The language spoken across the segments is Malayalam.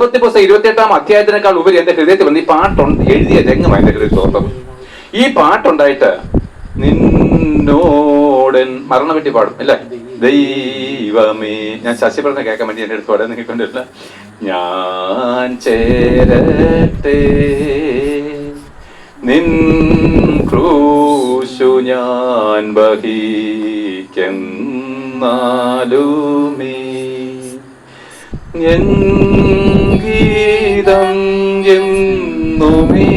പുസ്തകം 28-ാം അധ്യായത്തിനേക്കാൾ ഉപരി എന്റെ ഹൃദയത്തിൽ വന്ന് ഈ പാട്ടുണ്ട് എഴുതിയ രംഗം എന്റെ ഹൃദയത്തിൽ ഓർത്തത്. ഈ പാട്ടുണ്ടായിട്ട് നിന്നോടൻ മരണം പറ്റി പാടും അല്ലേ? ദൈവമേ, ഞാൻ ശശിഭരനെ കേൾക്കാൻ വേണ്ടി എന്റെ അടുത്ത് പാടാൻ നിൽക്കൊണ്ടില്ല. ഞാൻ ചേരട്ടെ നിൻ ക്രൂശു ഞാൻ വഹിക്കുന്നാലുമേ എൻ ഗീതം എന്നുമേ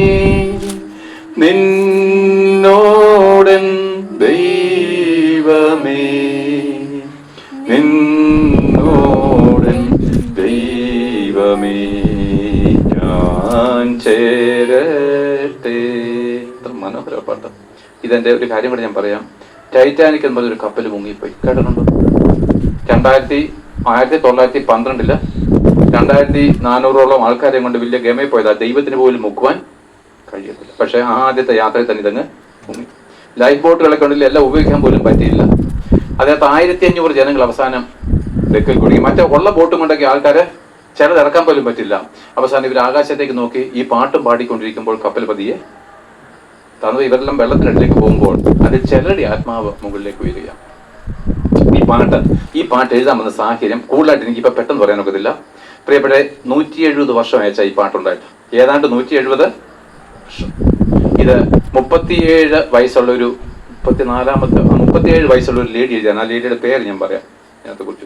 നിന്നോടൻ ദൈവമേ, നിന്നോടൻ ദൈവമേ ഞാൻ ചേരട്ടെ. മനോഹര പാട്ട്. ഇതെന്റെ ഒരു കാര്യം കൂടെ ഞാൻ പറയാം. ടൈറ്റാനിക് എന്ന് പറഞ്ഞൊരു കപ്പൽ മുങ്ങിപ്പോയി, കേട്ടിട്ടുണ്ടോ? 1912 2400ഓളം ആൾക്കാരെ കൊണ്ട് വലിയ ഗമയിൽ പോയതാ. ദൈവത്തിന് പോലും മുക്കുവാൻ കഴിയത്തില്ല. പക്ഷെ ആദ്യത്തെ യാത്രയിൽ തന്നെ ഇതങ്ങ് മുങ്ങി. ലൈഫ് ബോട്ടുകളൊക്കെ ഉണ്ടെങ്കിൽ എല്ലാം ഉപയോഗിക്കാൻ പോലും പറ്റിയില്ല. അതിനകത്ത് 1500 ജനങ്ങൾ അവസാനം ഡെക്കിൽ കുടുങ്ങി. മറ്റേ ഉള്ള ബോട്ടും കൊണ്ടൊക്കെ ആൾക്കാരെ ചിലത് ഇറക്കാൻ പോലും പറ്റില്ല. അവസാനം ഇവർ ആകാശത്തേക്ക് നോക്കി ഈ പാട്ടും പാടിക്കൊണ്ടിരിക്കുമ്പോൾ കപ്പൽ പതിയെ തന്നത്. ഇവരെല്ലാം വെള്ളത്തിനടുത്തേക്ക് പോകുമ്പോൾ അതിൽ ചിലരുടെ ആത്മാവ് മുകളിലേക്ക് ഉയരുക. ഈ പാട്ട് എഴുതാൻ വന്ന സാഹചര്യം കൂടുതലായിട്ട് എനിക്കിപ്പോൾ പെട്ടെന്ന് പറയാൻ ഒക്കത്തില്ല. പ്രിയപ്പെട്ട 170 വർഷം അയച്ച ഈ പാട്ടുണ്ടായിട്ട്, ഏതാണ്ട് 170 വർഷം. ഇത് 37 വയസ്സുള്ളൊരു 37 വയസ്സുള്ള ഒരു ലേഡി എഴുതിയാണ്. ആ ലേഡിയുടെ പേര് ഞാൻ പറയാം. അതിനകത്ത് കുറിച്ച്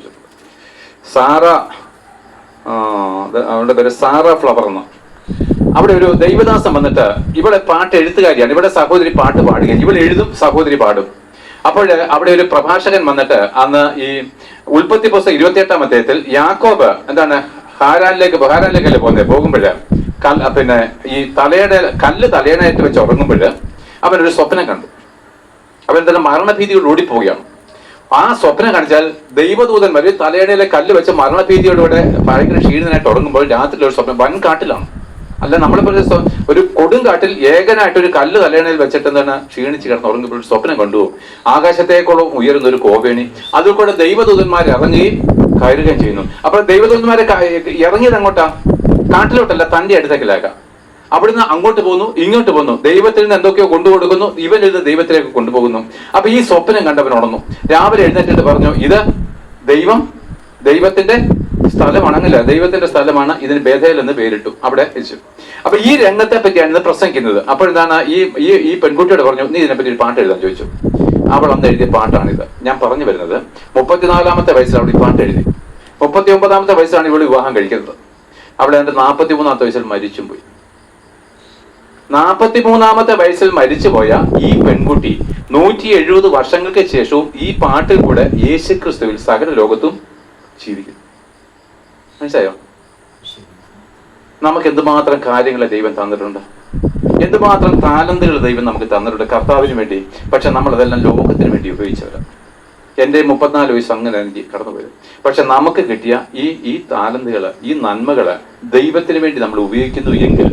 സാറ, അവളുടെ പേര് സാറ ഫ്ലവർ എന്ന്. അവിടെ ഒരു ദൈവദാസം വന്നിട്ട്, ഇവിടെ പാട്ട് എഴുത്തുകാരിയാണ്, ഇവിടെ സഹോദരി പാട്ട് പാടുകയാണ്, ഇവിടെ എഴുതും സഹോദരി പാടും. അപ്പോൾ അവിടെ ഒരു പ്രഭാഷകൻ വന്നിട്ട് അന്ന് ഈ ഉൽപ്പത്തി പുസ്തകം 28-ാം അധ്യായത്തിൽ യാക്കോബ് എന്താണ് ബഹാരാനിലേക്കല്ലേ പോകുമ്പോഴ് പിന്നെ ഈ കല്ല് തലയണയായിട്ട് വെച്ച് ഉറങ്ങുമ്പോഴ് അവനൊരു സ്വപ്നം കണ്ടു. അവൻ തന്നെ മരണഭീതിയോട് ഓടിപ്പോവുകയാണ്. ആ സ്വപ്നം കാണിച്ചാൽ ദൈവദൂതന്മാര് തലയണയിലെ കല്ല് വെച്ച് മരണഭീതിയോടുകൂടെ ഭയങ്കര ക്ഷീണിതനായിട്ട് ഉറങ്ങുമ്പോൾ രാത്രി ഒരു സ്വപ്നം വൻ കാട്ടിലാണ്. അല്ല, നമ്മളിപ്പോ ഒരു കൊടുങ്കാട്ടിൽ ഏകനായിട്ട് ഒരു കല്ല് തലയണയിൽ വെച്ചിട്ട് എന്താണ് ക്ഷീണിച്ച് കിടന്ന് ഉറങ്ങുമ്പോൾ ഒരു സ്വപ്നം കണ്ടു. ആകാശത്തേക്കോളം ഉയരുന്ന ഒരു കോവേണി, അതിൽ കൂടെ ദൈവദൂതന്മാർ ഇറങ്ങുകയും കയറുകയും ചെയ്യുന്നു. അപ്പോൾ ദൈവദൂതന്മാരെ ഇറങ്ങിയത് അങ്ങോട്ടാ? കാട്ടിലോട്ടല്ല, തന്റെ അടുത്തേക്കിലാക്കാം. അവിടുന്ന് അങ്ങോട്ട് പോകുന്നു, ഇങ്ങോട്ട് പോകുന്നു. ദൈവത്തിൽ നിന്ന് എന്തൊക്കെയോ കൊണ്ടുകൊടുക്കുന്നു, ഇവൻ ഇത് ദൈവത്തിലേക്ക് കൊണ്ടുപോകുന്നു. അപ്പൊ ഈ സ്വപ്നം കണ്ടവൻ ഉണർന്നു. രാവിലെ എഴുന്നേറ്റിട്ട് പറഞ്ഞു, ഇത് ദൈവത്തിന്റെ സ്ഥലമാണെങ്കില്ല, ദൈവത്തിന്റെ സ്ഥലമാണ്, ഇതിന് ബേഥേൽ എന്ന് പേരിട്ടു. അവിടെ വെച്ചു. അപ്പൊ ഈ രംഗത്തെ പറ്റിയാണ് ഇത് പ്രസംഗിക്കുന്നത്. അപ്പോഴെന്താണ് ഈ പെൺകുട്ടിയോട് പറഞ്ഞു, നീ ഇതിനെപ്പറ്റി ഒരു പാട്ട് എഴുതാൻ ചോദിച്ചു. അവൾ അന്ന് എഴുതിയ പാട്ടാണിത്. ഞാൻ പറഞ്ഞു വരുന്നത് 34-ാമത്തെ വയസ്സിൽ അവൾ ഈ പാട്ട് എഴുതി. 39-ാമത്തെ വയസ്സിലാണ് ഇവള് വിവാഹം കഴിക്കുന്നത്. അവിടെ എൻ്റെ 43-ാമത്തെ വയസ്സിൽ മരിച്ചും പോയി. 43-ാമത്തെ വയസ്സിൽ മരിച്ചുപോയ ഈ പെൺകുട്ടി 170 വർഷങ്ങൾക്ക് ശേഷവും ഈ പാട്ടിൽ കൂടെ യേശുക്രിസ്തുവിൽ സകല ലോകത്തും ജീവിക്കുന്നു. മനസ്സിലായോ? നമുക്ക് എന്തുമാത്രം കാര്യങ്ങളെ ദൈവം തന്നിട്ടുണ്ട്, എന്തുമാത്രം താലന്തുകൾ ദൈവം നമുക്ക് തന്നിട്ടുണ്ട് കർത്താവിന് വേണ്ടി. പക്ഷെ നമ്മളതെല്ലാം ലോകത്തിന് വേണ്ടി ഉപയോഗിച്ചവരാണ്. എൻ്റെ 34 വയസ്സ് അങ്ങനെ എനിക്ക് കടന്നുപോയത്. പക്ഷെ നമുക്ക് കിട്ടിയ ഈ താലന്തുകള്, ഈ നന്മകള് ദൈവത്തിന് വേണ്ടി നമ്മൾ ഉപയോഗിക്കുന്നു എങ്കിൽ,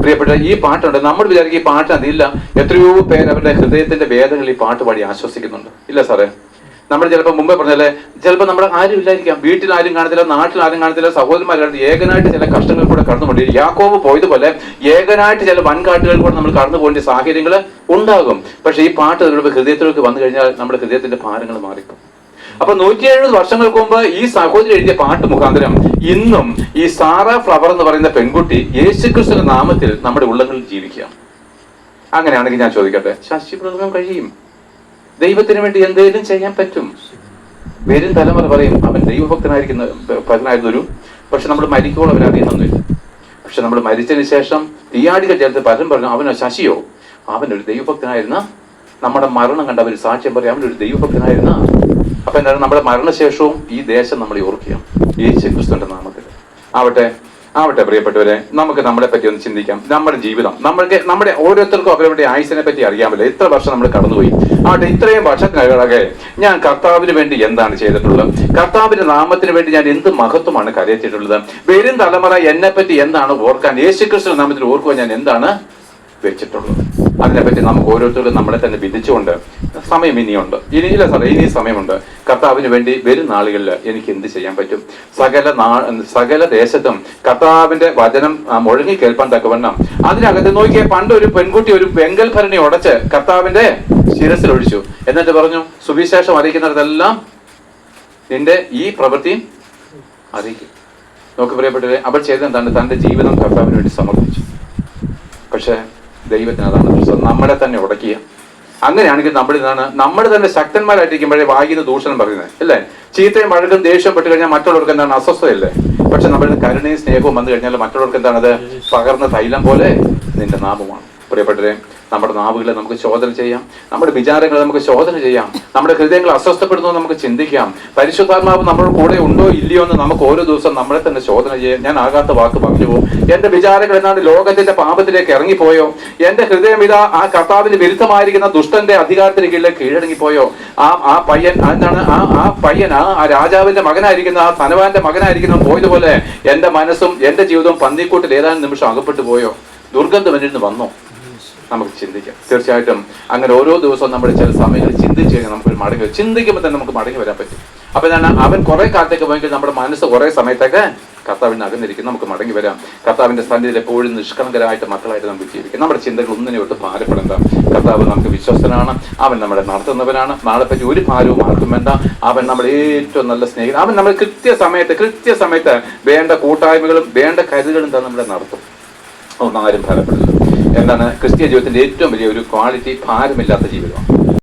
പ്രിയപ്പെട്ട ഈ പാട്ടുണ്ട്. നമ്മൾ വിചാരിക്കും ഈ പാട്ട് അതില്ല. എത്രയോ പേര് അവരുടെ ഹൃദയത്തിന്റെ വേദനകൾ ഈ പാട്ട് പാടി ആശ്വസിക്കുന്നുണ്ട്. ഇല്ല സാറേ, നമ്മൾ ചിലപ്പോൾ മുമ്പേ പറഞ്ഞാലേ, ചിലപ്പോൾ നമ്മുടെ ആരും ഇല്ലായിരിക്കാം, വീട്ടിൽ ആരും കാണത്തില്ല, നാട്ടിൽ ആരും കാണത്തില്ല, സഹോദരന്മാർ കാണത്തില്ല, ഏകനായിട്ട് ചില കഷ്ടങ്ങൾ കൂടെ കടന്നുപോയി. യാക്കോബ് പോയതുപോലെ ഏകനായിട്ട് ചില വൻകാട്ടുകൾ കൂടെ നമ്മൾ കടന്നു പോകേണ്ട സാഹചര്യങ്ങൾ ഉണ്ടാകും. പക്ഷെ ഈ പാട്ട് നമ്മുടെ ഹൃദയത്തിലേക്ക് വന്നു കഴിഞ്ഞാൽ നമ്മുടെ ഹൃദയത്തിന്റെ ഭാരങ്ങൾ മാറിക്കും. അപ്പൊ 170 വർഷങ്ങൾക്ക് മുമ്പ് ഈ സഹോദരി എഴുതിയ പാട്ട് മുഖാന്തരം ഇന്നും ഈ സാറ ഫ്ലവർ എന്ന് പറയുന്ന പെൺകുട്ടി യേശുക്രിസ്തുവിന്റെ നാമത്തിൽ നമ്മുടെ ഉള്ളങ്ങളിൽ ജീവിക്കുകയാണ്. അങ്ങനെയാണെങ്കിൽ ഞാൻ ചോദിക്കട്ടെ, ശശിപ്രദം കഴിയും? ദൈവത്തിന് വേണ്ടി എന്തെങ്കിലും ചെയ്യാൻ പറ്റും? വരും തലമുറ പറയും അവൻ ദൈവഭക്തനായിരുന്നു. പക്ഷെ നമ്മൾ മരിക്കോളം അവരറിയുന്നൊന്നുമില്ല. പക്ഷെ നമ്മൾ മരിച്ചതിന് ശേഷം തീയാടികൾ ചേർത്ത് പലരും പറഞ്ഞു, അവനോ ശശിയോ, അവനൊരു ദൈവഭക്തനായിരുന്ന, നമ്മുടെ മരണം കണ്ട അവർ സാക്ഷ്യം പറയും അവനൊരു ദൈവഭക്തനായിരുന്ന. അപ്പൊ എന്താണ്, നമ്മുടെ മരണശേഷവും ഈ ദേശം നമ്മളെ ഓർക്കുകയാണ് യേശുക്രിസ്തുവിന്റെ നാമത്തിൽ. ആവട്ടെ പ്രിയപ്പെട്ടവരെ, നമുക്ക് നമ്മളെ പറ്റി ഒന്ന് ചിന്തിക്കാം. നമ്മുടെ ജീവിതം, നമ്മുടെ ഓരോരുത്തർക്കും അവരുടെ ആയുസിനെ പറ്റി അറിയാമല്ലോ. എത്ര വർഷം നമ്മൾ കടന്നുപോയി. ആവട്ടെ, ഇത്രയും വർഷങ്ങളൊക്കെ ഞാൻ കർത്താവിന് വേണ്ടി എന്താണ് ചെയ്തിട്ടുള്ളത്? കർത്താവിന്റെ നാമത്തിന് വേണ്ടി ഞാൻ എന്ത് മഹത്വമാണ് കരയറ്റിട്ടുള്ളത്? വരും തലമുറ എന്നെ പറ്റി എന്താണ് ഓർക്കാൻ? യേശുക്രിസ്തു നാമത്തിൽ ഓർക്കുവാൻ ഞാൻ എന്താണ് വെച്ചിട്ടുള്ളത്. അതിനെപ്പറ്റി നമുക്ക് ഓരോരുത്തർക്കും നമ്മളെ തന്നെ വിധിച്ചുകൊണ്ട് സമയം ഇനിയുണ്ട്, ഇനിയില്ല സാറേ, ഇനി സമയമുണ്ട്. കർത്താവിന് വേണ്ടി വരും നാളുകളിൽ എനിക്ക് എന്ത് ചെയ്യാൻ പറ്റും? സകല ദേശത്തും കർത്താവിന്റെ വചനം മുഴങ്ങി കേൾപ്പാൻ തക്കവണ്ണം അതിനകത്ത് നോക്കിയ പണ്ട് ഒരു പെൺകുട്ടി ഒരു വെങ്കൽ ഭരണി ഉടച്ച് കർത്താവിന്റെ ശിരസിൽ ഒഴിച്ചു. എന്നിട്ട് പറഞ്ഞു, സുവിശേഷം അറിയിക്കുന്നിടത്തെല്ലാം നിന്റെ ഈ പ്രവൃത്തിയും അറിയിക്കും. നോക്ക് പ്രിയപ്പെട്ടവരെ, അവൾ ചെയ്തെന്താണ്? തന്റെ ജീവിതം കർത്താവിന് വേണ്ടി സമർപ്പിച്ചു. പക്ഷെ ദൈവത്തിന് അതാണ് പ്രശ്നം, നമ്മളെ തന്നെ ഉടക്കിയ. അങ്ങനെയാണെങ്കിൽ നമ്മൾ തന്നെ ശക്തന്മാരായിട്ടിരിക്കുമ്പോഴേ വായിന്ന് ദൂഷണം പറയുന്നത് അല്ലേ? ചീത്തയും വഴക്കും ദേഷ്യം പെട്ട് കഴിഞ്ഞാൽ മറ്റുള്ളവർക്ക് എന്താണ്? അസ്വസ്ഥതയല്ലേ? പക്ഷെ നമ്മുടെ കരുണയും സ്നേഹവും വന്നു കഴിഞ്ഞാൽ മറ്റുള്ളവർക്ക് എന്താണത്? പകർന്ന തൈലം പോലെ നിന്റെ നാമമാണ്. പ്രിയപ്പെട്ടവരെ, നമ്മുടെ നാവുകളെ നമുക്ക് ശോധന ചെയ്യാം, നമ്മുടെ വിചാരങ്ങളെ നമുക്ക് ശോധന ചെയ്യാം, നമ്മുടെ ഹൃദയങ്ങൾ അസ്വസ്ഥപ്പെടുന്നു നമുക്ക് ചിന്തിക്കാം. പരിശുദ്ധാത്മാവ് നമ്മുടെ കൂടെ ഉണ്ടോ ഇല്ലയോ എന്ന് നമുക്ക് ഓരോ ദിവസം നമ്മളെ തന്നെ ശോധന ചെയ്യാം. ഞാൻ ആകാത്ത വാക്ക് പറഞ്ഞു പോകും. എന്റെ വിചാരങ്ങൾ എന്നാണ് ലോകത്തിന്റെ പാപത്തിലേക്ക് ഇറങ്ങിപ്പോയോ? എന്റെ ഹൃദയം ഇതാ ആ കർത്താവിന് വിരുദ്ധമായിരിക്കുന്ന ദുഷ്ടന്റെ അധികാരത്തിന് കീഴിൽ കീഴടങ്ങിപ്പോയോ? ആ പയ്യൻ എന്താണ്? ആ പയ്യൻ ആ രാജാവിന്റെ മകനായിരിക്കുന്ന, ആ ധനവാന്റെ മകനായിരിക്കുന്ന പോയതുപോലെ എന്റെ മനസ്സും എന്റെ ജീവിതവും പന്നിക്കൂട്ടിൽ ഏതാനും നിമിഷം അകപ്പെട്ടു പോയോ? ദുർഗന്ധം എന്നിൽ നിന്ന് വന്നോ? നമുക്ക് ചിന്തിക്കാം. തീർച്ചയായിട്ടും അങ്ങനെ ഓരോ ദിവസവും നമ്മൾ ചില സമയങ്ങളിൽ ചിന്തിച്ചു കഴിഞ്ഞാൽ നമുക്ക് മടങ്ങി ചിന്തിക്കുമ്പോൾ തന്നെ നമുക്ക് മടങ്ങി വരാൻ പറ്റും. അപ്പൊ അവൻ കുറെ കാലത്തേക്ക് പോയെങ്കിൽ നമ്മുടെ മനസ്സ് കുറെ സമയത്തേക്ക് കർത്താവിന് അകന്നിരിക്കും. നമുക്ക് മടങ്ങി വരാം. കർത്താവിന്റെ സന്നിധിയിൽ എപ്പോഴും നിഷ്കളങ്കരായിട്ട് മക്കളായിട്ട് നമുക്ക് ജീവിക്കാം. നമ്മുടെ ചിന്തകൾ ഒന്നിനെയൊട്ട് ഭാരപ്പെടേണ്ട. കർത്താവ് നമുക്ക് വിശ്വസ്തനാണ്, അവൻ നമ്മളെ നടത്തുന്നവനാണ്. നാളെ പറ്റി ഒരു ഭാരവും ആർക്കും വേണ്ട. അവൻ നമ്മുടെ ഏറ്റവും നല്ല സ്നേഹിതൻ. അവൻ നമ്മൾ കൃത്യസമയത്ത് വേണ്ട കൂട്ടായ്മകളും വേണ്ട കരുതലും നമ്മളെ നടത്തും. ഒന്നും ആരും ഭാരപ്പെടില്ല. എന്താണ്? ക്രിസ്തീയ ജീവിതത്തിന്റെ ഏറ്റവും വലിയ ഒരു ക്വാളിറ്റി ഭാരമില്ലാത്ത ജീവിതമാണ്.